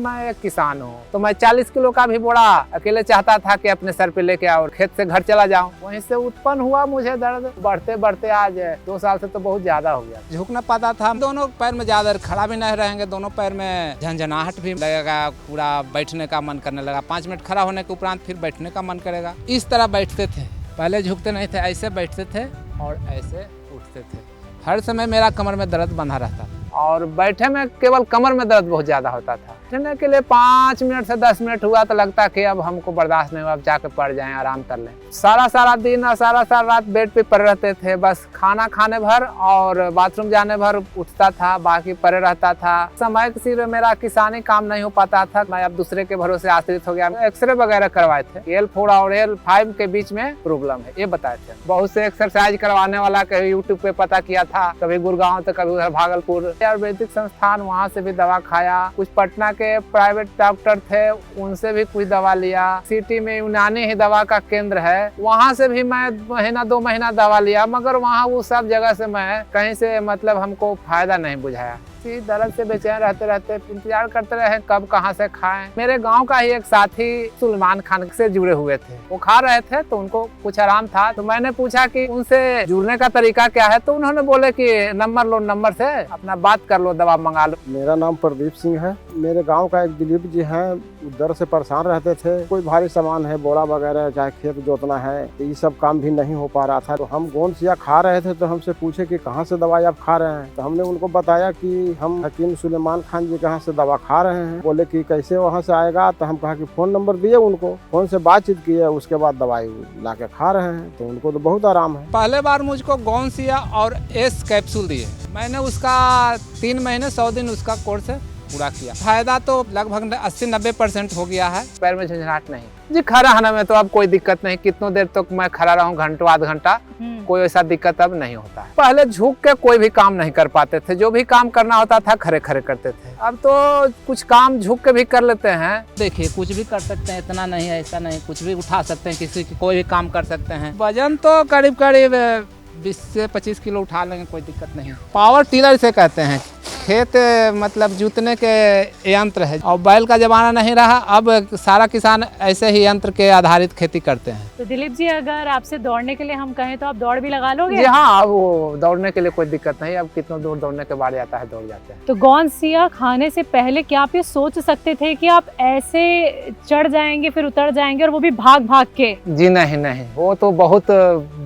मैं एक किसान हूँ, तो मैं 40 किलो का भी बोरा अकेले चाहता था कि अपने सर पे लेके और खेत से घर चला जाऊँ। वहीं से उत्पन्न हुआ मुझे दर्द, बढ़ते बढ़ते आज 2 साल से तो बहुत ज्यादा हो गया। झुक न पाता था, दोनों पैर में ज्यादा, खड़ा भी नहीं रहेंगे, दोनों पैर में झंझनाहट भी लगेगा, पूरा बैठने का मन करने लगा। 5 मिनट खड़ा होने के उपरांत फिर बैठने का मन करेगा। इस तरह बैठते थे, पहले झुकते नहीं थे, ऐसे बैठते थे और ऐसे उठते थे। हर समय मेरा कमर में दर्द बंधा रहता था और बैठे में केवल कमर में दर्द बहुत ज्यादा होता था। बैठने के लिए 5 मिनट से 10 मिनट हुआ तो लगता कि अब हमको बर्दाश्त नहीं हुआ, अब जाके पड़ जाएं, आराम कर लें। सारा दिन और सारा रात बेड पे पड़े रहते थे। बस खाना खाने भर और बाथरूम जाने भर उठता था, बाकी पड़े रहता था। समय सिर मेरा किसानी काम नहीं हो पाता था, मैं अब दूसरे के भरोसे आश्रित हो गया। एक्सरे वगैरह करवाए थे, L4 और L5 के बीच में प्रॉब्लम है ये बताए थे। बहुत से एक्सरसाइज करवाने वाला कभी यूट्यूब पे पता किया था, कभी गुड़गांव तो कभी उधर भागलपुर आयुर्वेदिक संस्थान, वहाँ से भी दवा खाया। कुछ पटना के प्राइवेट डॉक्टर थे, उनसे भी कुछ दवा लिया। सिटी में यूनानी ही दवा का केंद्र है, वहाँ से भी मैं महीना 2 महीना दवा लिया, मगर वहाँ वो सब जगह से मैं कहीं से मतलब हमको फायदा नहीं बुझाया। दर्द से बेचैन रहते रहते इंतजार करते रहे कब कहाँ से खाएं। मेरे गांव का ही एक साथी सुलेमान खान से जुड़े हुए थे, वो खा रहे थे तो उनको कुछ आराम था, तो मैंने पूछा कि उनसे जुड़ने का तरीका क्या है, तो उन्होंने बोले कि नंबर लो, नंबर से अपना बात कर लो, दवा मंगा लो। मेरा नाम प्रदीप सिंह है। मेरे गाँव का एक दिलीप जी है, दर्द से परेशान रहते थे। कोई भारी सामान है, बोरा वगैरह, चाहे खेत जोतना है, ये सब काम भी नहीं हो पा रहा था। तो हम गोंदसिया खा रहे थे, तो हमसे पूछे कि कहाँ से दवाई आप खा रहे हैं, तो हमने उनको बताया कि हम हकीम सुलेमान खान जी कहाँ से दवा खा रहे हैं। बोले कि कैसे वहाँ से आएगा, तो हम कहा कि फोन नंबर दिए उनको, फोन से बातचीत किए, उसके बाद दवाई ला के खा रहे हैं, तो उनको तो बहुत आराम है। पहले बार मुझको गोंदसिया और एस कैप्सूल दिए, मैंने उसका 3 महीने 100 दिन उसका कोर्स पूरा किया। फायदा तो लगभग 80-90% हो गया है। पैर में झंझनाहट नहीं जी, खड़ा रहने में तो अब कोई दिक्कत नहीं, कितनों देर तक मैं खड़ा रहूं, घंटों आध घंटा, कोई ऐसा दिक्कत अब नहीं होता है। पहले झुक के कोई भी काम नहीं कर पाते थे, जो भी काम करना होता था खड़े खड़े करते थे। अब तो कुछ काम झुक के भी कर लेते हैं। देखिए कुछ भी कर सकते हैं, इतना नहीं है, ऐसा नहीं, कुछ भी उठा सकते हैं, किसी की कोई भी काम कर सकते हैं। वजन तो करीब 20 से 25 किलो उठा लेंगे, कोई दिक्कत नहीं। पावर टिलर से कहते हैं, खेत मतलब जोतने के यंत्र है, और बैल का जमाना नहीं रहा, अब सारा किसान ऐसे ही यंत्र के आधारित खेती करते हैं। तो दिलीप जी, अगर आपसे दौड़ने के लिए हम कहें तो आप दौड़ भी लगा लोगे? जी हाँ, वो दौड़ने के लिए कोई दिक्कत नहीं, अब कितना दूर दौड़ने के बाद आता है, दौड़ जाते हैं। तो गोंदसिया खाने से पहले क्या आप ये सोच सकते थे कि आप ऐसे चढ़ जाएंगे फिर उतर जाएंगे, और वो भी भाग भाग के? जी नहीं, वो तो बहुत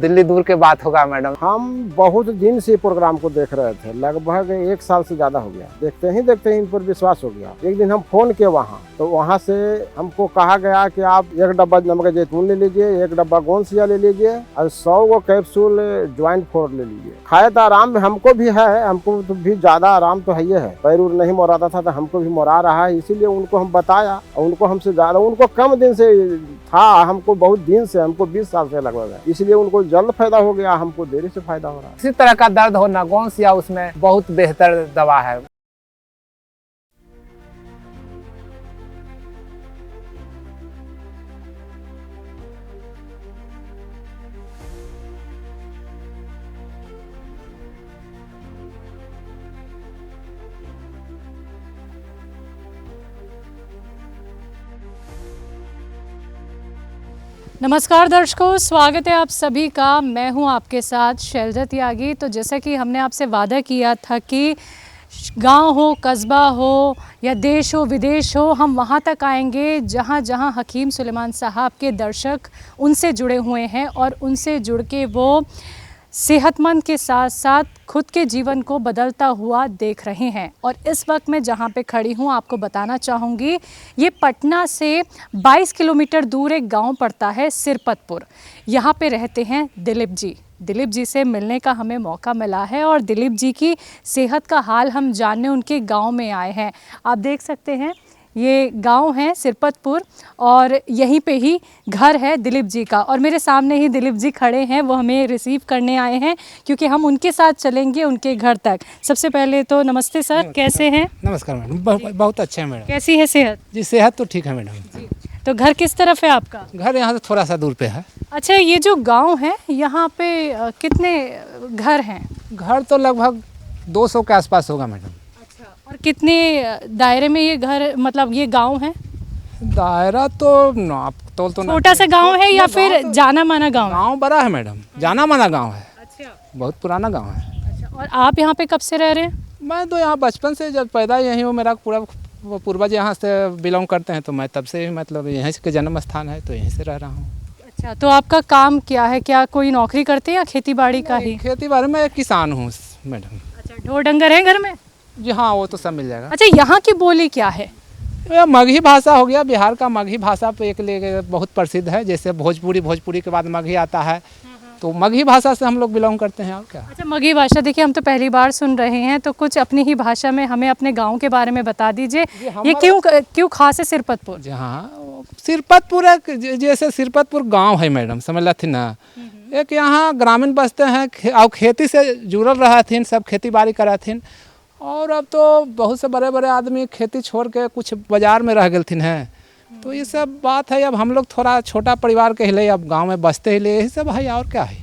दिल्ली दूर के बात होगा मैडम। हम बहुत दिन से प्रोग्राम को देख रहे थे, लगभग 1 साल से ज्यादा हो गया। देखते ही इन पर विश्वास हो गया। एक दिन हम फोन किए वहाँ, तो वहाँ से हमको कहा गया कि आप 1 डब्बा नमक जैतून ले लीजिए, 1 डब्बा गोंदसिया ले लीजिए और 100 गो कैप्सूल ज्वाइंट 4 ले लीजिए। खाए तो आराम हमको भी है, हमको तो भी ज्यादा आराम तो है ही है। पैर उर नहीं मोराता था, तो हमको भी मोरा रहा है, इसीलिए उनको हम बताया। और उनको हमसे ज्यादा, उनको कम दिन से था, हमको बहुत दिन से, हमको 20 साल से लगभग है, इसलिए उनको जल्द फायदा हो गया, हमको देरी से फायदा हो रहा है। इसी तरह का दर्द होना गोंदसिया उसमें बहुत बेहतर दवा है। नमस्कार दर्शकों, स्वागत है आप सभी का। मैं हूं आपके साथ शैलजा त्यागी। तो जैसा कि हमने आपसे वादा किया था कि गांव हो, कस्बा हो या देश हो, विदेश हो, हम वहां तक आएंगे जहां जहां हकीम सुलेमान साहब के दर्शक उनसे जुड़े हुए हैं और उनसे जुड़ के वो सेहतमंद के साथ साथ खुद के जीवन को बदलता हुआ देख रहे हैं। और इस वक्त मैं जहाँ पे खड़ी हूँ आपको बताना चाहूँगी, ये पटना से 22 किलोमीटर दूर एक गांव पड़ता है, सिरपतपुर। यहाँ पे रहते हैं दिलीप जी। दिलीप जी से मिलने का हमें मौका मिला है और दिलीप जी की सेहत का हाल हम जानने उनके गांव में आए हैं। आप देख सकते हैं ये गांव है सिरपतपुर और यहीं पे ही घर है दिलीप जी का। और मेरे सामने ही दिलीप जी खड़े हैं, वो हमें रिसीव करने आए हैं क्योंकि हम उनके साथ चलेंगे उनके घर तक। सबसे पहले तो नमस्ते सर, कैसे हैं? नमस्कार मैडम, बहुत अच्छे हैं मैडम। कैसी है सेहत? जी सेहत तो ठीक है मैडम। तो घर किस तरफ है आपका? घर यहाँ से थोड़ा सा दूर पे है। अच्छा, ये जो गाँव है यहाँ पे कितने घर हैं? घर तो लगभग 200 के आसपास होगा मैडम। और कितने दायरे में ये घर मतलब ये गांव है? दायरा तो आप तो छोटा सा गांव है या फिर जाना माना गांव है? गाँव बड़ा है मैडम, जाना माना गाँव है, अच्छा बहुत पुराना गाँव है। अच्छा। और आप यहाँ पे कब से रह रहे हैं? मैं तो यहाँ बचपन से जब पैदा यहीं हूँ, मेरा पूरा पूर्वज यहाँ से बिलोंग करते हैं, तो मैं तब से ही मतलब यहीं के जन्म स्थान है, तो यहीं से रह रहा हूँ। अच्छा, तो आपका काम क्या है? क्या कोई नौकरी करते हैं या खेती बाड़ी का ही? खेती बाड़ी में किसान हूँ मैडम। अच्छा, ढोर डंगर है घर में? जी हाँ, वो तो सब मिल जाएगा। अच्छा, यहाँ की बोली क्या है? यह मगही भाषा हो गया, बिहार का मगही भाषा पे एक लिए बहुत प्रसिद्ध है। जैसे भोजपुरी के बाद मगही आता है, तो मगही भाषा से हम लोग बिलोंग करते हैं। और क्या? अच्छा, मगही भाषा, देखिए हम तो पहली बार सुन रहे हैं, तो कुछ अपनी ही भाषा में हमें अपने गांव के बारे में बता दीजिए। ये क्यों खास है सिरपतपुर? जी हाँ, सिरपतपुर एक जैसे सिरपतपुर गांव है मैडम, समझ लेती ना। एक यहाँ ग्रामीण बसते हैं और खेती से जुड़ल रहा थीन, सब खेती बाड़ी करा थीन। और अब तो बहुत से बड़े बड़े आदमी खेती छोड़ के कुछ बाजार में रह गए थीन हैं, तो ये सब बात है। अब हम लोग थोड़ा छोटा परिवार के हिले, अब गांव में बसते हिले, यही सब है। और क्या है?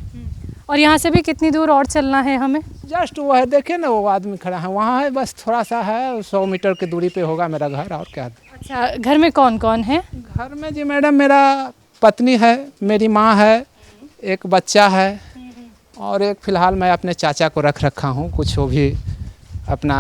और यहाँ से भी कितनी दूर और चलना है हमें? जस्ट वो है, देखिए ना, वो आदमी खड़ा है वहाँ है, बस थोड़ा सा है, 100 मीटर की दूरी पे होगा मेरा घर। और क्या? अच्छा, घर में कौन कौन है? घर में जी मैडम मेरा पत्नी है, मेरी माँ है, एक बच्चा है, और एक फ़िलहाल मैं अपने चाचा को रखा हूँ। कुछ वो भी अपना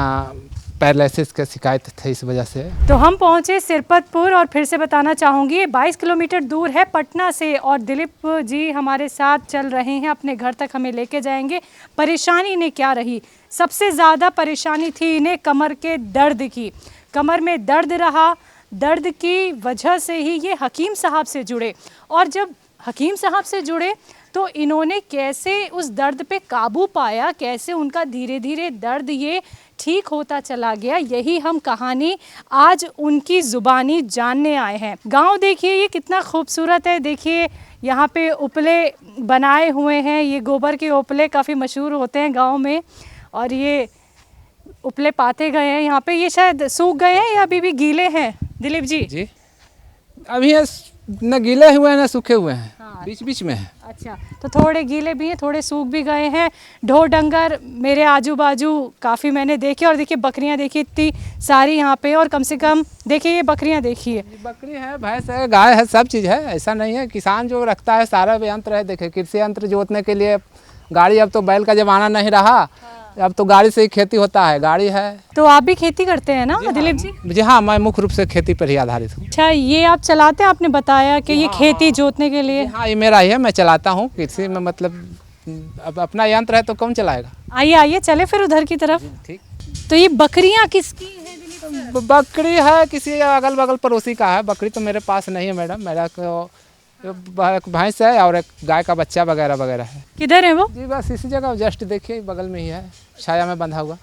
पैरालिसिस की शिकायत थी, इस वजह से। तो हम पहुंचे सिरपतपुर, और फिर से बताना चाहूँगी ये 22 किलोमीटर दूर है पटना से, और दिलीप जी हमारे साथ चल रहे हैं, अपने घर तक हमें लेके जाएंगे। परेशानी इन्हें क्या रही? सबसे ज़्यादा परेशानी थी इन्हें कमर के दर्द की। कमर में दर्द रहा, दर्द की वजह से ही ये हकीम साहब से जुड़े, और जब हकीम साहब से जुड़े तो इन्होंने कैसे उस दर्द पे काबू पाया, कैसे उनका धीरे धीरे दर्द ये ठीक होता चला गया, यही हम कहानी आज उनकी ज़ुबानी जानने आए हैं। गांव देखिए ये कितना खूबसूरत है। देखिए यहाँ पे उपले बनाए हुए हैं, ये गोबर के उपले काफ़ी मशहूर होते हैं गांव में, और ये उपले पाते गए हैं यहाँ पे। ये शायद सूख गए हैं या अभी भी गीले हैं दिलीप जी? जी, अभी ये न गीले हुए हैं न सूखे हुए हैं, हाँ। बीच बीच में है। अच्छा, तो थोड़े गीले भी हैं, थोड़े सूख भी गए हैं। ढोर डंगर मेरे आजू बाजू काफ़ी मैंने देखे, और देखिए बकरियां देखिए इतनी सारी यहाँ पे, और कम से कम देखिए ये बकरियां देखिए, बकरी है, भैंस है, गाय है, सब चीज़ है। ऐसा नहीं है, किसान जो रखता है सारा यंत्र है। देखिए कृषि यंत्र जोतने के लिए गाड़ी, अब तो बैल का ज़माना नहीं रहा, अब तो गाड़ी से ही खेती होता है, गाड़ी है। तो आप भी खेती करते हैं ना दिलीप जी? जी हाँ, मैं मुख्य रूप से खेती पर ही आधारित हूँ। अच्छा, ये आप चलाते हैं? आपने बताया कि ये खेती जोतने के लिए। हाँ, ये मेरा ही है, मैं चलाता हूँ। कृषि में मतलब अब अपना यंत्र है तो कौन चलाएगा। आइए आइए चले फिर उधर की तरफ। ठीक। तो ये बकरियां किसकी हैं दिलीप सर? बकरी है किसी अगल बगल पड़ोसी का है। बकरी तो मेरे पास नहीं है मैडम, मेरा एक भैंस है और एक गाय का बच्चा वगैरह वगैरह है। किधर है वो? जी बस इसी जगह, जस्ट देखिए बगल में ही है, छाया में बंधा हुआ।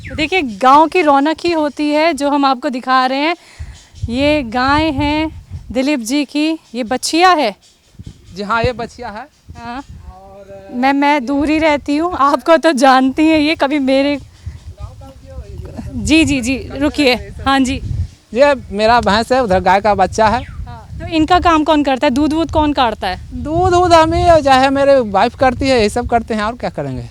तो देखिए गांव की रौनक ही होती है जो हम आपको दिखा रहे हैं। ये गाय हैं दिलीप जी की, ये बछिया है। जी हाँ, ये बछिया है। हाँ, मैं दूर ही रहती हूँ, आपको तो जानती हैं ये, कभी मेरे जी जी जी रुकिए। हाँ जी, ये मेरा भैंस है, उधर गाय का बच्चा है। तो इनका काम कौन करता है? दूध वूध कौन काटता है? दूध हम ही, चाहे मेरे वाइफ करती है, ये सब करते हैं। और क्या करेंगे?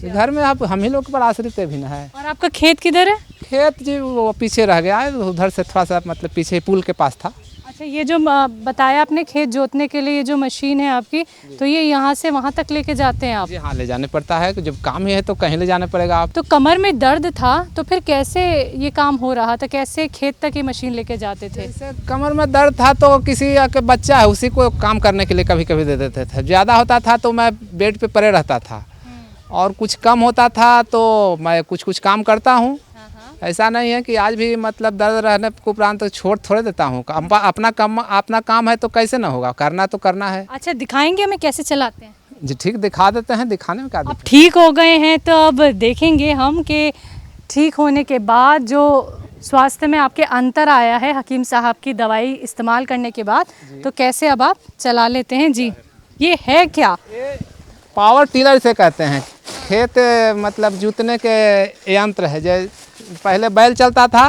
घर में आप हम ही लोग पर आश्रित भी ना है। और आपका खेत किधर है? खेत जी वो पीछे रह गया है, उधर से थोड़ा सा मतलब पीछे पुल के पास था। अच्छा, ये जो बताया आपने खेत जोतने के लिए, ये जो मशीन है आपकी, तो ये यहाँ से वहाँ तक लेके जाते हैं आप? जी हाँ, ले जाने पड़ता है, जब काम ही है तो कहीं ले जाने पड़ेगा। आप तो कमर में दर्द था तो फिर कैसे ये काम हो रहा था? कैसे खेत तक ये मशीन लेके जाते थे? जैसे कमर में दर्द था तो किसी के बच्चा है उसी को काम करने के लिए कभी कभी दे देते थे। ज़्यादा होता था तो मैं बेड पे पड़े रहता था, और कुछ कम होता था तो मैं कुछ काम करता हूँ। ऐसा नहीं है कि आज भी मतलब दर्द रहने के उपरांत तो छोड़ थोड़े देता हूँ। अपना काम है तो कैसे ना होगा, करना तो करना है। अच्छा, दिखाएंगे हमें कैसे चलाते हैं? जी ठीक, दिखा देते हैं, दिखाने में क्या अब दिक्कत। ठीक हो गए हैं तो अब देखेंगे हम कि ठीक होने के बाद जो स्वास्थ्य में आपके अंतर आया है हकीम साहब की दवाई इस्तेमाल करने के बाद, तो कैसे अब आप चला लेते हैं जी। ये है क्या? पावर टिलर से कहते हैं, खेत मतलब जोतने के यंत्र है। जैसे पहले बैल चलता था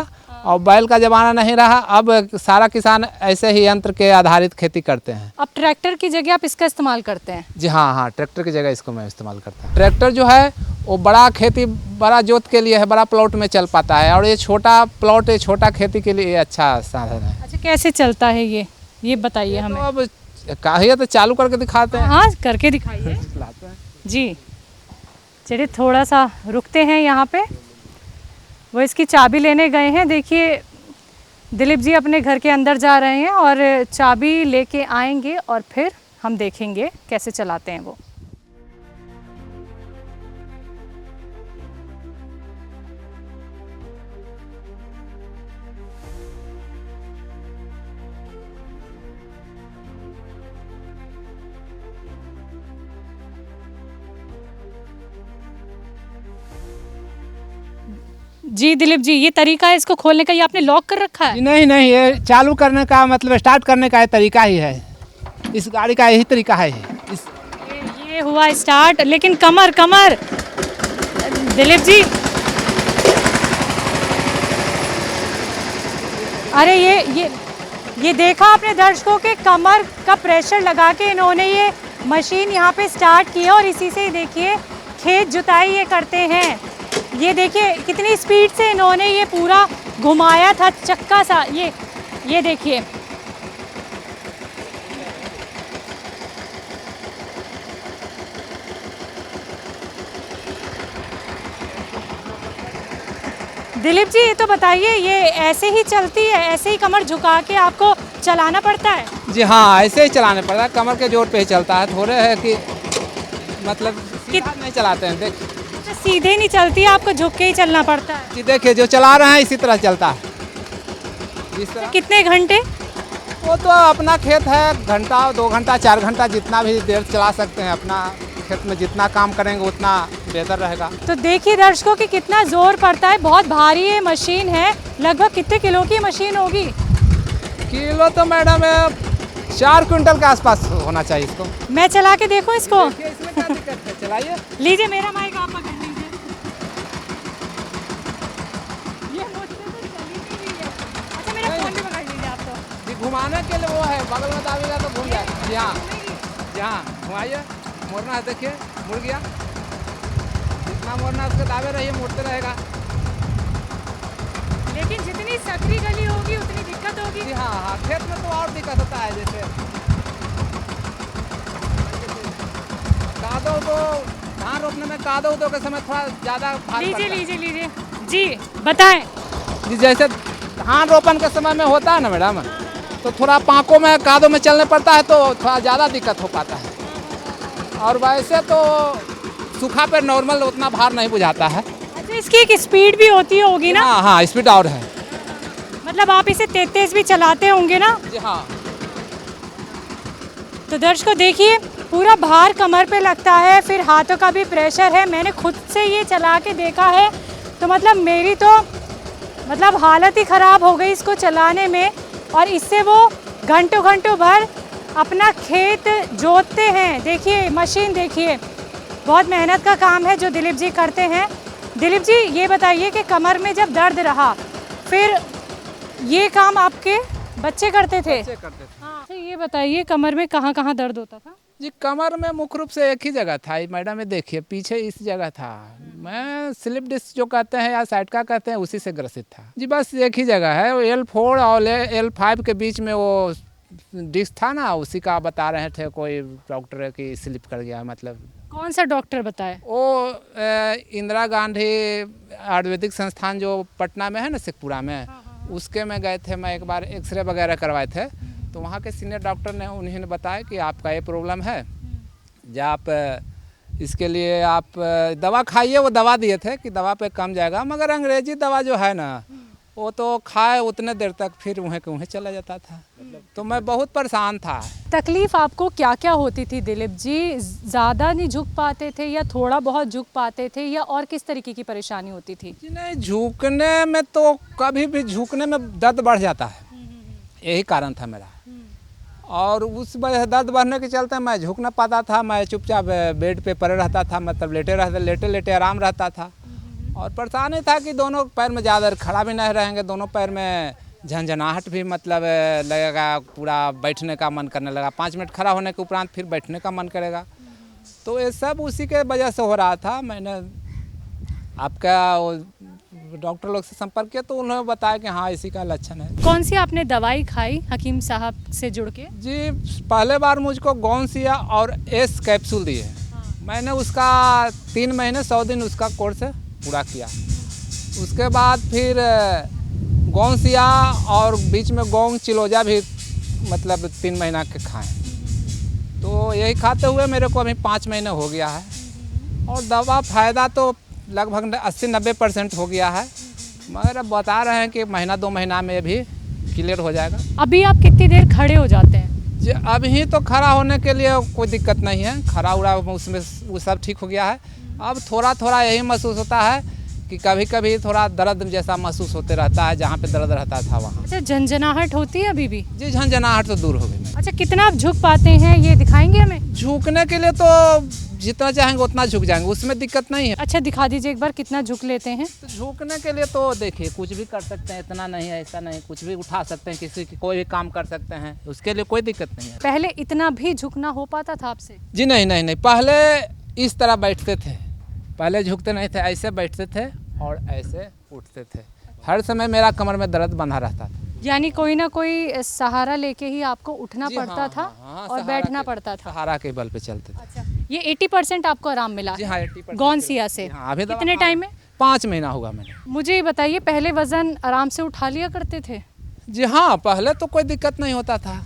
और बैल का ज़माना नहीं रहा, अब सारा किसान ऐसे ही यंत्र के आधारित खेती करते हैं। अब ट्रैक्टर की जगह आप इसका इस्तेमाल करते हैं? जी हाँ, ट्रैक्टर की जगह इसको मैं इस्तेमाल करता हूँ। ट्रैक्टर जो है वो बड़ा खेती बड़ा जोत के लिए है, बड़ा प्लॉट में चल पाता है, और ये छोटा प्लॉट है, छोटा खेती के लिए अच्छा साधन है। अच्छा, कैसे चलता है ये बताइए हमें। तो अब कहिए तो चालू करके दिखाते हैं। हाँ, करके दिखाइए लाते हैं। जी। चलिए थोड़ा सा रुकते हैं यहाँ पे। वो इसकी चाबी लेने गए हैं। देखिए दिलीप जी अपने घर के अंदर जा रहे हैं और चाबी लेके आएंगे और फिर हम देखेंगे कैसे चलाते हैं वो। जी दिलीप जी, ये तरीका है इसको खोलने का, ये आपने लॉक कर रखा है? नहीं नहीं, ये चालू करने का मतलब स्टार्ट करने का तरीका ही है, इस गाड़ी का यही तरीका है। ये हुआ स्टार्ट, लेकिन कमर दिलीप जी, अरे ये देखा आपने दर्शकों के कमर का प्रेशर लगा के इन्होंने ये मशीन यहाँ पे स्टार्ट की है और इसी से देखिए खेत जुताई ये करते हैं। ये देखिए कितनी स्पीड से इन्होंने ये पूरा घुमाया था चक्का सा, ये देखिए। दिलीप जी ये तो बताइए, ये ऐसे ही चलती है, ऐसे ही कमर झुका के आपको चलाना पड़ता है? जी हाँ, ऐसे ही चलाना पड़ता है, कमर के जोर पे ही चलता है। थोड़े है कि मतलब सीधा नहीं चलाते हैं। देख तो सीधे नहीं चलती है, आपको झुक के ही चलना पड़ता है? जी देखिए, जो चला रहे हैं इसी तरह चलता है, इस तरह। कितने घंटे? वो तो अपना खेत है, घंटा 2 घंटा 4 घंटा जितना भी देर चला सकते हैं। अपना खेत में जितना काम करेंगे उतना बेहतर रहेगा। तो देखिए दर्शकों कि कितना जोर पड़ता है, बहुत भारी ये मशीन है। लगभग कितने किलो की मशीन होगी? किलो तो मैडम 4 क्विंटल के आसपास होना चाहिए इसको। मैं चला के देखूं इसको? इसमें क्या दिक्कत है, चलाइए। लीजिए मेरा माइक आप पकड़ लीजिए। ये मुझसे तो चली नहीं रही है। अच्छा मेरा फोन भी पकड़ लीजिए आप तो। ये घुमाने के लिए वो है, बगल में दाबेगा तो घूम जाएगा। जी हाँ, जहाँ घुमाइए, मोड़ना है, देखिए मुड़ गया। जितना मोड़ना है उसके दावे रहिए, मुड़ते रहेगा। लेकिन जितनी सकरी गली होगी उतनी दिक्कत होगी। जी हाँ हाँ, खेत में तो और दिक्कत होता है। जैसे कादो तो धान रोपने में कादो के समय थोड़ा ज़्यादा भार लीजिए पड़ता है। लीजिए लीजिए जी बताएं। जी जैसे धान रोपन के समय में होता है ना मैडम, तो थोड़ा पाँकों में कादों में चलने पड़ता है, तो थोड़ा ज़्यादा दिक्कत हो पाता है। और वैसे तो सूखा पे नॉर्मल उतना भार नहीं बुझाता है। अच्छा इसकी एक स्पीड भी होती होगी ना? हाँ हाँ, स्पीड और है। मतलब आप इसे तेज भी चलाते होंगे ना? जी हाँ। तो दर्शकों देखिए पूरा भार कमर पे लगता है, फिर हाथों का भी प्रेशर है। मैंने खुद से ये चला के देखा है, तो मतलब मेरी तो मतलब हालत ही ख़राब हो गई इसको चलाने में। और इससे वो घंटों घंटों भर अपना खेत जोतते हैं। देखिए मशीन देखिए, बहुत मेहनत का काम है जो दिलीप जी करते हैं। दिलीप जी ये बताइए कि कमर में जब दर्द रहा, फिर ये काम आपके बच्चे करते थे? करते थे। हाँ, तो ये बताइए कमर में कहाँ कहाँ दर्द होता था? जी कमर में मुख्य रूप से एक ही जगह था मैडम, ये देखिए पीछे इस जगह था। मैं स्लिप डिस्क जो कहते हैं या साइटका कहते हैं, उसी से ग्रसित था जी। बस एक ही जगह है, वो L4 और L5 के बीच में वो डिस्क था ना, उसी का बता रहे थे कोई डॉक्टर की स्लिप कर गया। मतलब कौन सा डॉक्टर बताए? वो इंदिरा गांधी आयुर्वेदिक संस्थान जो पटना में है ना, शेखपुरा में, उसके में गए थे। मैं एक बार एक्सरे वगैरह करवाए थे, तो वहाँ के सीनियर डॉक्टर ने उन्हें बताया कि आपका ये प्रॉब्लम है, जब आप इसके लिए आप दवा खाइए। वो दवा दिए थे कि दवा पे कम जाएगा, मगर अंग्रेजी दवा जो है ना, वो तो खाए उतने देर तक फिर उन्हें के उन्हें चला जाता था। तो मैं बहुत परेशान था। तकलीफ आपको क्या क्या होती थी दिलीप जी? ज़्यादा नहीं झुक पाते थे या थोड़ा बहुत झुक पाते थे, या और किस तरीके की परेशानी होती थी? जी नहीं, झुकने में तो कभी भी झुकने में दर्द बढ़ जाता है, यही कारण था मेरा। और उस वजह दर्द बढ़ने के चलते मैं झुक ना पाता था। मैं चुपचाप बेड पे पड़े रहता था, मतलब लेटे लेटे आराम रहता था। और परेशानी था कि दोनों पैर में ज़्यादा खड़ा भी नहीं रहेंगे, दोनों पैर में झंझनाहट भी मतलब लगेगा, पूरा बैठने का मन करने लगा। 5 मिनट खड़ा होने के उपरांत फिर बैठने का मन करेगा। तो ये सब उसी के वजह से हो रहा था। मैंने आपका वो डॉक्टर लोग से संपर्क किया तो उन्होंने बताया कि हाँ इसी का लक्षण है। कौन सी आपने दवाई खाई हकीम साहब से जुड़ के? जी पहले बार मुझको गौनसिया और एस कैप्सूल दिए। मैंने उसका 3 महीने 100 दिन उसका कोर्स पूरा किया। उसके बाद फिर गौनसिया और बीच में गोंग चिलोजा भी मतलब 3 महीना के खाएं। तो यही खाते हुए मेरे को अभी 5 महीने हो गया है और दवा फ़ायदा तो लगभग 80-90% हो गया है, मगर अब बता रहे हैं कि महीना 2 महीना में भी क्लियर हो जाएगा। अभी आप कितनी देर खड़े हो जाते हैं? जी अभी तो खड़ा होने के लिए कोई दिक्कत नहीं है, खड़ा उड़ा उसमें वो सब ठीक हो गया है। अब थोड़ा थोड़ा यही महसूस होता है कि कभी कभी थोड़ा दर्द जैसा महसूस होते रहता है, जहाँ पे दर्द रहता था वहाँ। अच्छा, झंझनाहट होती है अभी भी? जी झंझनाहट तो दूर हो गई। अच्छा, कितना आप झुक पाते हैं ये दिखाएंगे हमें? झुकने के लिए तो जितना चाहेंगे उतना झुक जाएंगे, उसमें दिक्कत नहीं है। अच्छा, दिखा दीजिए एक बार कितना झुक लेते हैं। तो झुकने के लिए तो देखिए कुछ भी कर सकते हैं, इतना नहीं है ऐसा नहीं, कुछ भी उठा सकते हैं, किसी की कोई भी काम कर सकते हैं, उसके लिए कोई दिक्कत नहीं है। पहले इतना भी झुकना हो पाता था आपसे? जी नहीं, पहले इस तरह बैठते थे, पहले झुकते नहीं थे, ऐसे बैठते थे और ऐसे उठते थे। हर समय मेरा कमर में दर्द बंधा रहता था। यानी कोई ना कोई सहारा लेके ही आपको उठना पड़ता था और बैठना पड़ता था। सहारा के बल पे चलते थे। अच्छा, ये 80% आपको आराम मिला? जी हाँ 80%। गौनसिया से? हाँ, अभी कितने टाइम में? 5 महीना होगा मैंने। मुझे ये बताइए, पहले वजन आराम से उठा लिया करते थे? जी हाँ, पहले तो कोई दिक्कत नहीं होता था,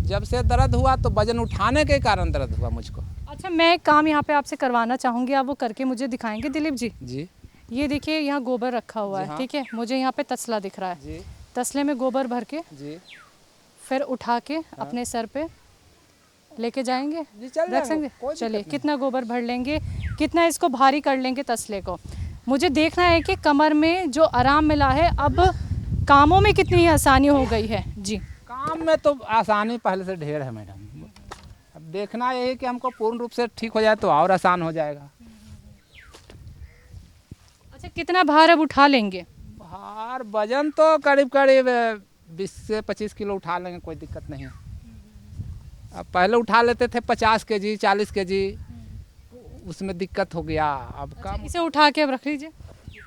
जब से दर्द हुआ तो वजन उठाने के कारण दर्द हुआ मुझको। अच्छा, मैं एक काम यहाँ पे आपसे करवाना चाहूँगी, आप वो करके मुझे दिखाएंगे दिलीप जी? जी ये देखिए, यहाँ गोबर रखा हुआ है, ठीक है? मुझे यहाँ पे तसला दिख रहा है। जी तसले में गोबर भर के जी फिर उठा के अपने सर पे लेके जाएंगे? जी चल रख सकते? चलिए, कितना गोबर भर लेंगे, कितना इसको भारी कर लेंगे तसले को। मुझे देखना है कि कमर में जो आराम मिला है, अब कामों में कितनी आसानी हो गई है। जी, काम में तो आसानी पहले से ढेर है मैडम, अब देखना यही है कि हमको पूर्ण रूप से ठीक हो जाए तो और आसान हो जाएगा। अच्छा, कितना भार अब उठा लेंगे? भार वजन तो करीब 20 से 25 किलो उठा लेंगे, कोई दिक्कत नहीं है। अब पहले उठा लेते थे 50 केजी 40 केजी, उसमें दिक्कत हो गया। अब कम इसे उठा के अब रख लीजिए।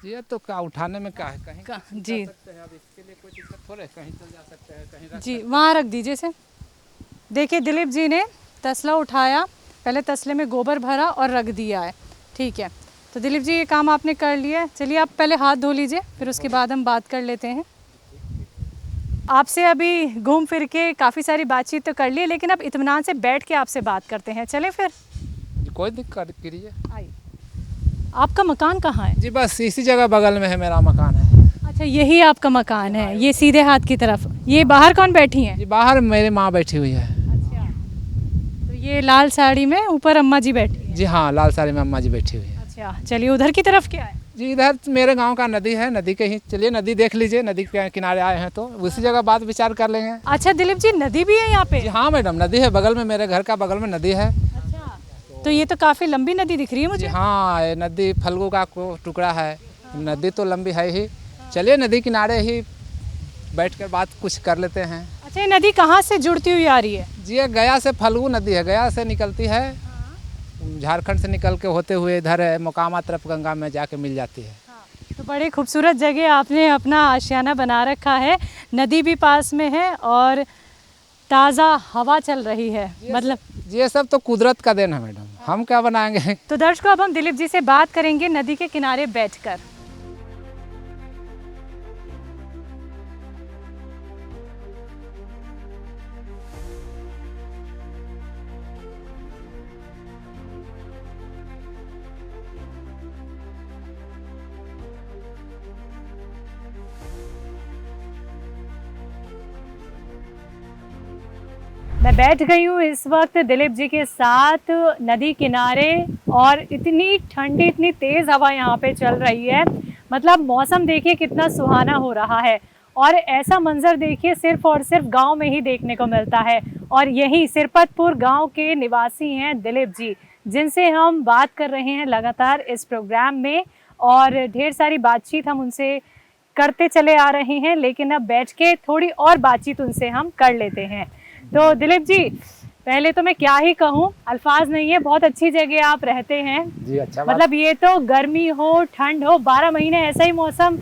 ये तो क्या उठाने में क्या है, कहीं जी जा सकते हैं, अब इसके लिए कोई दिक्कत थोड़े, कहीं चल जा सकते हैं, कहीं रख जी, वहाँ रख दीजिए इसे। देखिए, दिलीप जी ने तसला उठाया, पहले तसले में गोबर भरा और रख दिया है, ठीक है? तो दिलीप जी, ये काम आपने कर लिया है। चलिए, आप पहले हाथ धो लीजिए, फिर उसके बाद हम बात कर लेते हैं। आपसे अभी घूम फिर के काफ़ी सारी बातचीत तो कर ली, लेकिन अब इत्मीनान से बैठ के आपसे बात करते हैं। चले फिर? कोई दिक्कत करिए। आइए। आपका मकान कहाँ है? जी बस इसी जगह बगल में है मेरा मकान है। अच्छा, यही आपका मकान है, ये सीधे हाथ की तरफ। ये बाहर कौन बैठी हैं? जी बाहर मेरी माँ बैठी हुई है। अच्छा, तो ये लाल साड़ी में ऊपर अम्मा जी बैठी हैं? जी हाँ, लाल साड़ी में अम्मा जी बैठी हुई है। अच्छा, चलिए, उधर की तरफ क्या है? जी इधर मेरे गांव का नदी है, नदी के ही चलिए नदी देख लीजिए, नदी के किनारे आए हैं तो उसी जगह बात विचार कर लेंगे। अच्छा दिलीप जी, नदी भी है यहाँ पे? जी हाँ मैडम, नदी है बगल में, मेरे घर का बगल में नदी है। अच्छा, तो ये तो काफ़ी लंबी नदी दिख रही है जी मुझे। हाँ, ये नदी फल्गु का टुकड़ा है, नदी तो लंबी है ही। चलिए नदी किनारे ही बैठकर बात कुछ कर लेते हैं। अच्छा, ये नदी कहाँ से जुड़ती हुई आ रही है? जी ये गया से फल्गु नदी है, गया से निकलती है, झारखंड से निकल के होते हुए इधर मोकामा तरफ गंगा में जाके मिल जाती है। तो बड़े खूबसूरत जगह आपने अपना आशियाना बना रखा है, नदी भी पास में है और ताज़ा हवा चल रही है। मतलब ये सब तो कुदरत का देन है मैडम, हम क्या बनाएंगे। तो दर्शकों, अब हम दिलीप जी से बात करेंगे नदी के किनारे बैठकर। मैं बैठ गई हूँ इस वक्त दिलीप जी के साथ नदी किनारे, और इतनी ठंडी, इतनी तेज़ हवा यहाँ पे चल रही है। मतलब मौसम देखिए कितना सुहाना हो रहा है, और ऐसा मंजर देखिए सिर्फ और सिर्फ गांव में ही देखने को मिलता है। और यही सिरपतपुर गांव के निवासी हैं दिलीप जी, जिनसे हम बात कर रहे हैं लगातार इस प्रोग्राम में, और ढेर सारी बातचीत हम उनसे करते चले आ रहे हैं, लेकिन अब बैठ के थोड़ी और बातचीत उनसे हम कर लेते हैं। तो दिलीप जी, पहले तो मैं क्या ही कहूँ, अल्फाज नहीं है, बहुत अच्छी जगह आप रहते हैं। जी अच्छा बात। मतलब ये तो गर्मी हो ठंड हो 12 महीने ऐसा ही मौसम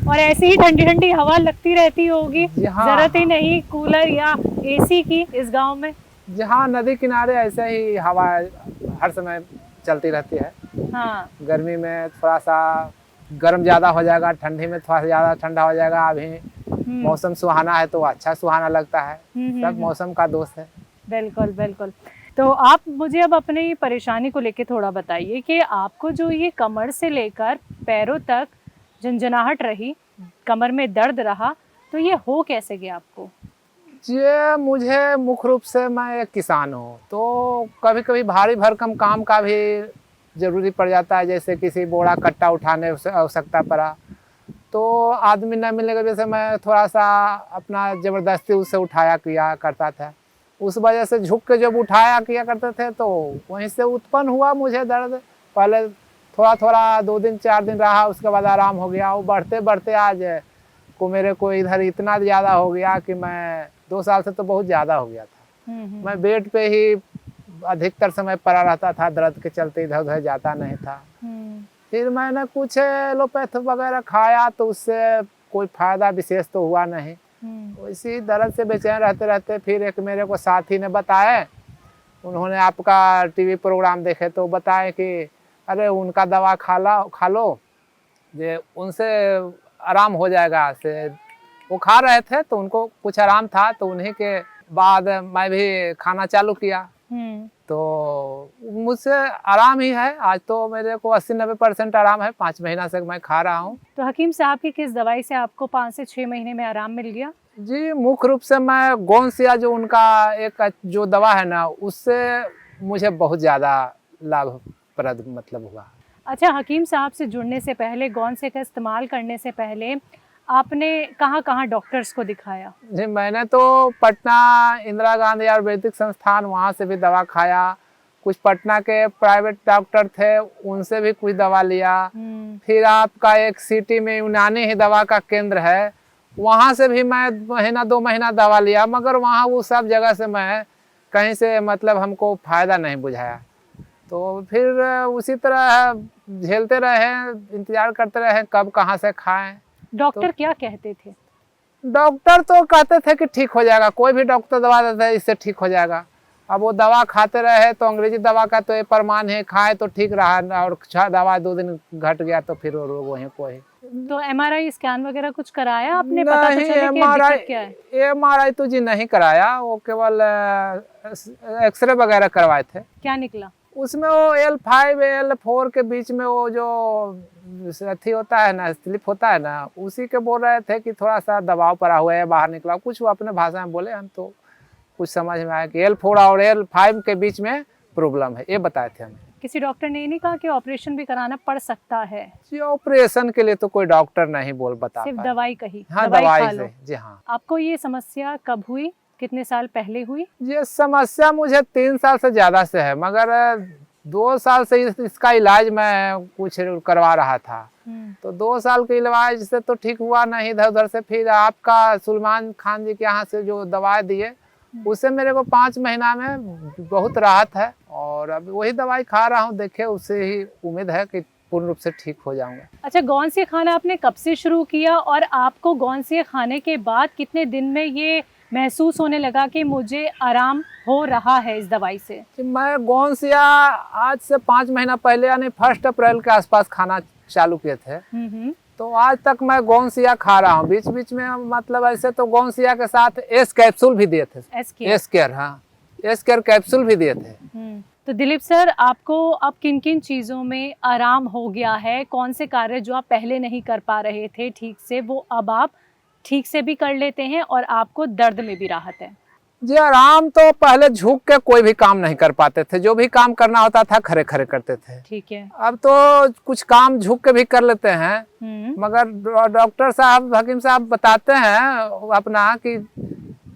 और ऐसी ही ठंडी ठंडी हवा लगती रहती होगी। जी हाँ, जरूरत ही नहीं कूलर या एसी की इस गांव में। जहाँ नदी किनारे ऐसे ही हवा हर समय चलती रहती है। हाँ। गर्मी में थोड़ा सा गर्म ज़्यादा हो जाएगा, ठंडी में थोड़ा सा ज़्यादा ठंडा हो जाएगा। अभी मौसम सुहाना है तो अच्छा सुहाना लगता है। सब मौसम का दोस्त है। बिल्कुल बिल्कुल। तो आप मुझे अब अपनी परेशानी को लेके थोड़ा बताइए कि आपको जो ये कमर से लेकर पैरों तक झंझनाहट रही, कमर में दर्द रहा, तो ये हो कैसे गया आपको? ये मुझे मुख्य रूप से मैं एक किसान हूँ, तो कभी कभी भारी भरकम काम का भी ज़रूरी पड़ जाता है। जैसे किसी बोरा कट्टा उठाने से आवश्यकता पड़ा तो आदमी न मिलने की वजह से मैं थोड़ा सा अपना ज़बरदस्ती उससे उठाया किया करता था। उस वजह से झुक के जब उठाया किया करते थे तो वहीं से उत्पन्न हुआ मुझे दर्द। पहले थोड़ा थोड़ा 2 दिन 4 दिन रहा, उसके बाद आराम हो गया। वो बढ़ते बढ़ते आज को मेरे को इधर इतना ज़्यादा हो गया कि मैं 2 साल से तो बहुत ज़्यादा हो गया था। मैं बेड पे ही अधिकतर समय पड़ा रहता था, दर्द के चलते इधर उधर जाता नहीं था। फिर मैंने कुछ एलोपैथ वगैरह खाया तो उससे कोई फायदा विशेष तो हुआ नहीं। इसी दर्द से बेचैन रहते रहते फिर एक मेरे को साथी ने बताया, उन्होंने आपका टीवी प्रोग्राम देखे तो बताए कि अरे उनका दवा खा लो, ये उनसे आराम हो जाएगा। से वो खा रहे थे तो उनको कुछ आराम था, तो उन्हीं के बाद मैं भी खाना चालू किया तो मुझसे आराम ही है। आज तो मेरे को 80-90% आराम है। 5 महीना से मैं खा रहा हूँ। तो हकीम साहब की किस दवाई से आपको 5 से 6 महीने में आराम मिल गया? जी मुख्य रूप से मैं गोंसिया जो उनका एक जो दवा है ना, उससे मुझे बहुत ज़्यादा लाभप्रद मतलब हुआ। अच्छा, हकीम साहब से जुड़ने से पहले, गोंसिया का इस्तेमाल करने से पहले आपने कहाँ कहाँ डॉक्टर्स को दिखाया? जी मैंने तो पटना इंदिरा गांधी आयुर्वेदिक संस्थान, वहाँ से भी दवा खाया। कुछ पटना के प्राइवेट डॉक्टर थे, उनसे भी कुछ दवा लिया। फिर आपका एक सिटी में यूनानी ही दवा का केंद्र है, वहाँ से भी मैं 1-2 महीना दवा लिया, मगर वहाँ वो सब जगह से मैं कहीं से मतलब हमको फ़ायदा नहीं बुझाया। तो फिर उसी तरह झेलते रहे, इंतज़ार करते रहे कब कहाँ से खाएं। डॉक्टर क्या कहते थे? डॉक्टर तो कहते थे कि ठीक हो जाएगा, कोई भी डॉक्टर दवा देता है इससे ठीक हो जाएगा। अब वो दवा खाते रहे तो अंग्रेजी दवा का तो ये प्रमाण है, खाए तो ठीक रहा, और दवा 2 दिन घट गया तो फिर वो रोग वहीं को है। तो MRI स्कैन वगैरह कुछ कराया आपने? पता तो चला कि दिक्कत क्या है? MRI तो जी नहीं कराया, वो केवल एक्सरे वगैरह करवाए थे। क्या निकला? उसमें वो L5 L4 के बीच में वो जो अथी होता है ना, स्लिप होता है ना, उसी के बोल रहे थे कि थोड़ा सा दबाव पड़ा हुआ है, बाहर निकला। कुछ वो अपने भाषा में बोले, हम तो कुछ समझ में आया कि L4 और L5 के बीच में प्रॉब्लम है, ये बताए थे हमें। किसी डॉक्टर ने ये नहीं कहा कि ऑपरेशन भी कराना पड़ सकता है? जी ऑपरेशन के लिए तो कोई डॉक्टर नहीं बता सिर्फ पाया। दवाई कही? हाँ दवाई दवाई खा से। लो। जी हाँ। आपको ये समस्या कब हुई? कितने साल पहले हुई? ये समस्या मुझे 3 साल से ज़्यादा से है, मगर 2 साल से इसका इलाज मैं कुछ करवा रहा था। तो 2 साल के इलाज से तो ठीक हुआ नहीं इधर उधर से। फिर आपका सलमान खान जी के यहाँ से जो दवाई दिए, उससे मेरे को 5 महीना में बहुत राहत है, और अब वही दवाई खा रहा हूँ। देखिए उससे ही उम्मीद है कि पूर्ण रूप से ठीक हो जाऊंगा। अच्छा, गोंसिया खाना आपने कब से शुरू किया और आपको गोंसिया खाने के बाद कितने दिन में ये महसूस होने लगा कि मुझे आराम हो रहा है इस दवाई से? मैं गोंसिया आज से 5 महीना पहले यानी 1 अप्रैल के आसपास खाना चालू किए थे, तो आज तक मैं गोंसिया खा रहा हूँ। बीच बीच में मतलब ऐसे तो गोंसिया के साथ एस कैप्सूल भी दिए थे। एस केयर, हाँ एस केयर कैप्सूल भी दिए थे। तो दिलीप सर, आपको अब किन किन चीज़ों में आराम हो गया है? कौन से कार्य जो आप पहले नहीं कर पा रहे थे ठीक से, वो अब आप ठीक से भी कर लेते हैं और आपको दर्द में भी राहत है? जी आराम तो पहले झुक के कोई भी काम नहीं कर पाते थे, जो भी काम करना होता था खड़े खड़े करते थे। ठीक है। अब तो कुछ काम झुक के भी कर लेते हैं, मगर डॉक्टर साहब, हकीम साहब बताते हैं अपना कि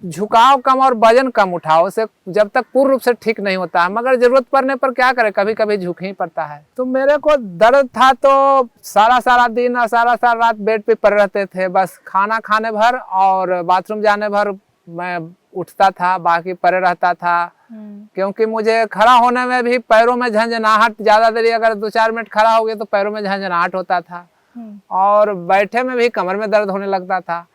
झुकाव कम और वजन कम उठाओ, से जब तक पूर्ण रूप से ठीक नहीं होता है, मगर जरूरत पड़ने पर क्या करे, कभी कभी झुक ही पड़ता है। तो मेरे को दर्द था तो सारा दिन और सारा रात बेड पे पड़े रहते थे। बस खाना खाने भर और बाथरूम जाने भर मैं उठता था, बाकी पड़े रहता था। क्योंकि मुझे खड़ा होने में भी पैरों में झंझनाहट, ज्यादा देर अगर 2-4 मिनट खड़ा हो गए तो पैरों में झंझनाहट होता था और बैठे में भी कमर में दर्द होने लगता था।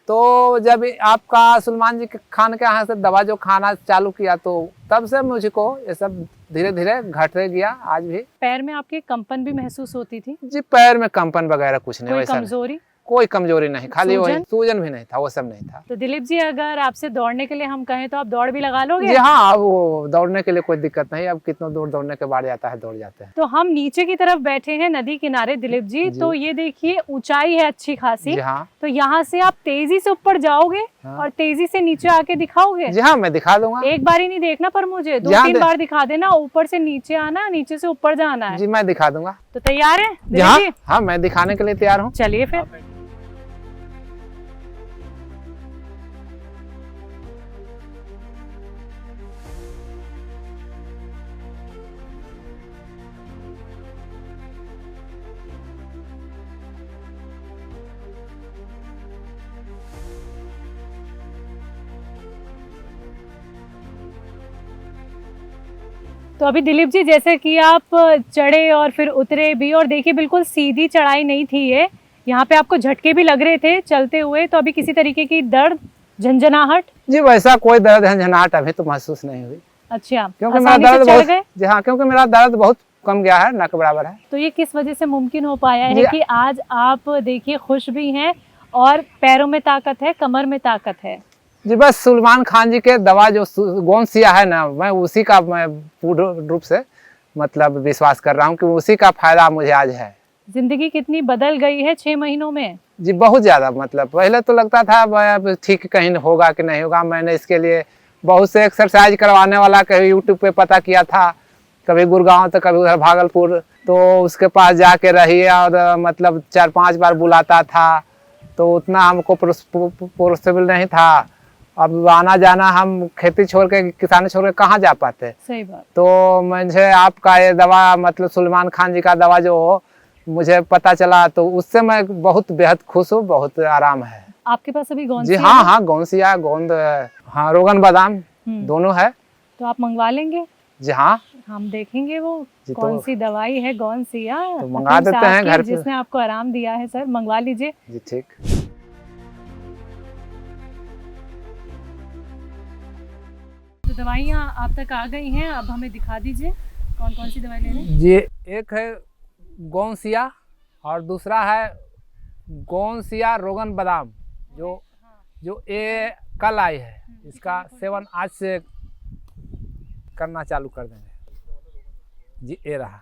तो जब आपका सलमान जी खान के यहाँ से दवा जो खाना चालू किया तो तब से मुझको ये सब धीरे धीरे घटते गया। आज भी पैर में आपके कंपन भी महसूस होती थी? जी, पैर में कंपन वगैरह कुछ नहीं, कोई वैसा कमजोरी? कोई कमजोरी नहीं, खाली वही सूजन? सूजन भी नहीं था, वो सब नहीं था। तो दिलीप जी, अगर आपसे दौड़ने के लिए हम कहें तो आप दौड़ भी लगा लोगे? जी हाँ, अब वो दौड़ने के लिए कोई दिक्कत नहीं, अब कितना दूर दौड़ने के बाद जाता है, दौड़ जाते हैं। तो हम नीचे की तरफ बैठे हैं नदी किनारे दिलीप जी, तो ये देखिए ऊंचाई है अच्छी खासी। जी हाँ। तो यहाँ से आप तेजी से ऊपर जाओगे और तेजी से नीचे आके दिखाओगे? जी हाँ, मैं दिखा दूंगा। एक बार ही नहीं देखना पर मुझे 2-3 बार दिखा देना, ऊपर से नीचे आना, नीचे से ऊपर जाना है। जी मैं दिखा दूंगा। तो तैयार है जी हाँ, हाँ मैं दिखाने के लिए तैयार हूँ। चलिए फिर। तो अभी दिलीप जी, जैसे कि आप चढ़े और फिर उतरे भी, और देखिए बिल्कुल सीधी चढ़ाई नहीं थी ये, यहाँ पे आपको झटके भी लग रहे थे चलते हुए, तो अभी किसी तरीके की दर्द, झंझनाहट? जी वैसा कोई दर्द झंझनाहट अभी तो महसूस नहीं हुई। अच्छा, क्योंकि मेरा दर्द बहुत, जी हाँ, क्योंकि मेरा दर्द बहुत कम गया है, ना के बराबर है। तो ये किस वजह से मुमकिन हो पाया है कि आज आप देखिए खुश भी हैं और पैरों में ताकत है, कमर में ताकत है? जी बस सलमान खान जी के दवा जो गोंद सिया है ना, मैं उसी का मैं पूर्ण रूप से मतलब विश्वास कर रहा हूँ कि उसी का फायदा मुझे आज है। जिंदगी कितनी बदल गई है 6 महीनों में? जी बहुत ज्यादा, मतलब पहले तो लगता था ठीक कहीं होगा कि नहीं होगा। मैंने इसके लिए बहुत से एक्सरसाइज करवाने वाला कभी यूट्यूब पे पता किया था, कभी गुड़गांव तो कभी उधर भागलपुर, तो उसके पास जाके रही और मतलब 4-5 बार बुलाता था, तो उतना हमको पॉसिबल नहीं था। अब आना जाना, हम खेती छोड़ के, किसानी छोड़ के कहाँ जा पाते। सही बात। तो मुझे आपका ये दवा, मतलब सलमान खान जी का दवा जो मुझे पता चला, तो उससे मैं बहुत बेहद खुश हूँ, बहुत आराम है। आपके पास अभी गोंद? जी हाँ हाँ, गोंसिया, गोंद, हाँ रोगन बादाम दोनों है। तो आप मंगवा लेंगे? जी हाँ, हम देखेंगे वो कौन सी दवाई है गोंसिया, तो मंगा देते हैं घर पे, जिसने आपको आराम दिया है। सर मंगवा लीजिए। जी ठीक। तो दवाइयाँ आप तक आ गई हैं, अब हमें दिखा दीजिए कौन कौन सी दवाई लेनी है। जी, एक है गोंसिया और दूसरा है गोंसिया रोगन बादाम, जो ये कल आई है। इसका सेवन आज से करना चालू कर देंगे। जी ये रहा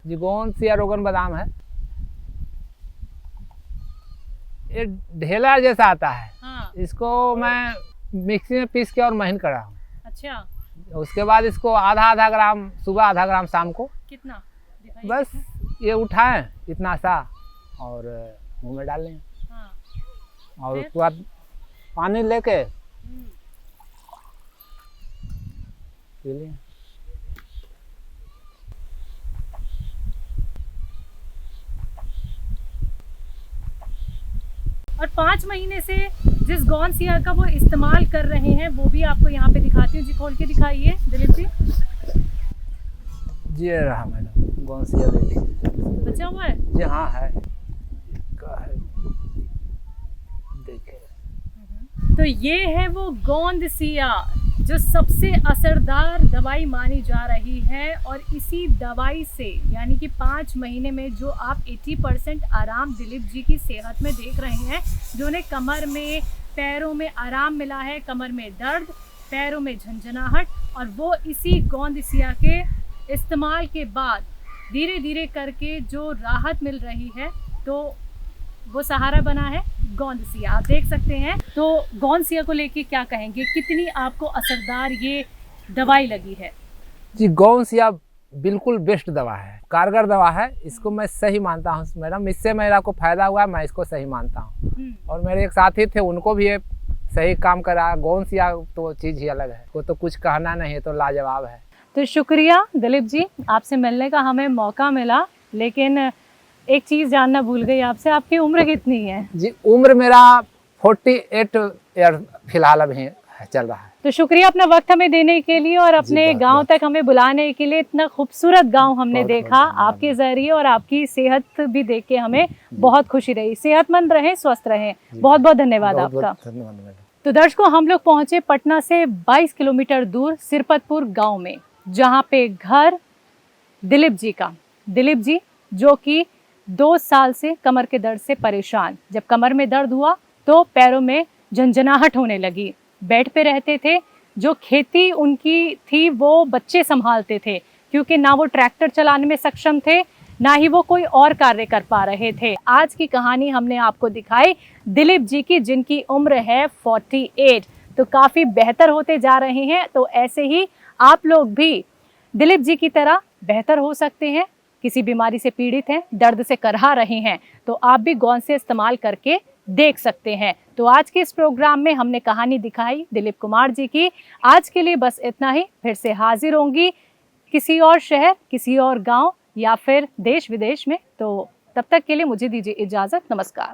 जी, गोंसिया रोगन बादाम है। ये ढेला जैसा आता है। हाँ। इसको मैं मिक्सी में पीस के और महीन करा हूँ। अच्छा। उसके बाद इसको आधा ग्राम सुबह, आधा ग्राम शाम को। कितना? बस ये उठाएं इतना सा और मुंह में डाल लें। हाँ। और उसके बाद पानी लेके पी लें। और 5 महीने से जिस गोंसिया का वो इस्तेमाल कर रहे हैं वो भी आपको यहाँ पे दिखाती हूँ। जी खोल के दिखाइए दिलीप जी। जी रहा मैडम, गोंसिया देखिए, बचा हुआ है? जी हाँ है, देखिए। तो ये है वो गोंसिया जो सबसे असरदार दवाई मानी जा रही है, और इसी दवाई से यानी कि 5 महीने में जो आप 80% आराम दिलीप जी की सेहत में देख रहे हैं, जो उन्हें कमर में, पैरों में आराम मिला है, कमर में दर्द, पैरों में झंझनाहट, और वो इसी गोंसिया के इस्तेमाल के बाद धीरे धीरे करके जो राहत मिल रही है, तो वो सहारा बना है गोंसिया। आप देख सकते हैं। तो गोंसिया को लेके क्या कहेंगे, कितनी आपको असरदार ये दवाई लगी है? जी गोंसिया बिल्कुल बेस्ट दवा है, कारगर दवा है। इसको मैं सही मानता हूँ मैडम, इससे मेरा को फायदा हुआ है, मैं इसको सही मानता हूँ। और मेरे एक साथी थे, उनको भी ये सही काम करा। गोंसिया तो चीज़ ही अलग है, वो तो कुछ कहना नहीं है, तो लाजवाब है। तो शुक्रिया दिलीप जी, आपसे मिलने का हमें मौका मिला, लेकिन एक चीज़ जानना भूल गई आपसे, आपकी उम्र कितनी है? जी उम्र मेरा 48 ईयर फिलहाल अभी है। चल रहा है। तो शुक्रिया अपना वक्त हमें देने के लिए और अपने बहुत- गांव तक हमें बुलाने के लिए। इतना खूबसूरत गांव हमने बहुत- देखा बहुत धन्यवाद। आपके जरिए और आपकी सेहत भी देख के हमें बहुत खुशी रही। सेहतमंद रहें, स्वस्थ रहें। बहुत बहुत धन्यवाद बहुत- आपका। बहुत धन्यवाद मैडम। तो दर्शकों, हम लोग पहुंचे पटना से 22 किलोमीटर दूर सिरपतपुर गांव में, जहां पे घर दिलीप जी का। दिलीप जी जो कि 2 साल से कमर के दर्द से परेशान। जब कमर में दर्द हुआ तो पैरों में झंझनाहट होने लगी। बेड पे रहते थे। जो खेती उनकी थी वो बच्चे संभालते थे, क्योंकि ना वो ट्रैक्टर चलाने में सक्षम थे, ना ही वो कोई और कार्य कर पा रहे थे। आज की कहानी हमने आपको दिखाई दिलीप जी की, जिनकी उम्र है 48। तो काफ़ी बेहतर होते जा रहे हैं। तो ऐसे ही आप लोग भी दिलीप जी की तरह बेहतर हो सकते हैं। किसी बीमारी से पीड़ित हैं, दर्द से करहा रहे हैं, तो आप भी गौन से इस्तेमाल करके देख सकते हैं। तो आज के इस प्रोग्राम में हमने कहानी दिखाई दिलीप कुमार जी की। आज के लिए बस इतना ही। फिर से हाजिर होंगी किसी और शहर, किसी और गांव या फिर देश विदेश में। तो तब तक के लिए मुझे दीजिए इजाज़त। नमस्कार।